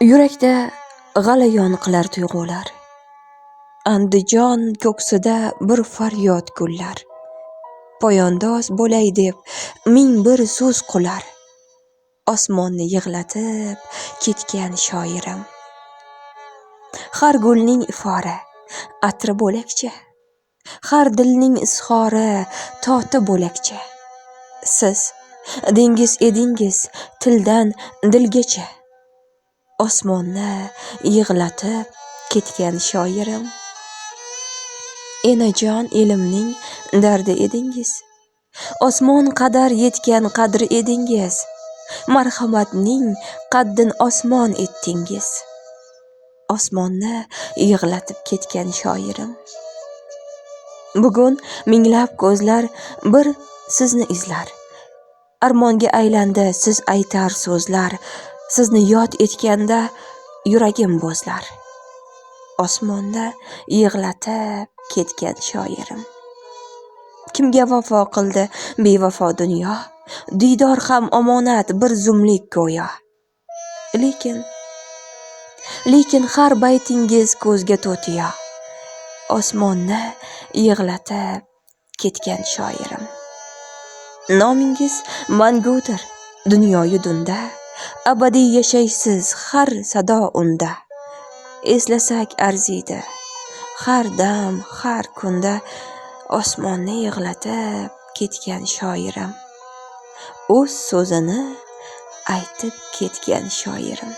Yurakda g'alayon qilar tuyg'ular. Andijon ko'ksida bir faryod gullar. Poyandoz bo'lay deb ming bir so'z qular. Osmonni yig'latib ketgan shoirim. Har gulning ifori atri bo'lakcha. Har dilning izhori toti bo'lakcha. Siz dengiz edingiz tildan dilgacha. Osmonni yig'latib ketgan shoirim. Enajon elimning dardi edingiz. Osmon qadar yetgan qadri edingiz. Marhamatning qaddin osmon etdingiz. Osmonni yig'latib ketgan shoirim. Bugun minglab ko'zlar bir sizni izlar. Armonga aylandi siz aytar so'zlar. Sizni yod etganda yuragim bo'zlar. Osmonni yig'latib ketgan shoirim. Kimga vafo qildi bevafo dunyo? Diydor ham omonat bir zumlik go'yo. Lekin har baytingiz ko'zga to'tiyo. Osmonni yig'latib ketgan shoirim. Nomingiz mangudir dunyoyu dunda. Abadiy yashaysiz har sado unda. Eslasak arziydi har dam har kunda. Osmonni yig'latib ketgan shoirim. O'z so'zini aytib ketgan shoirim.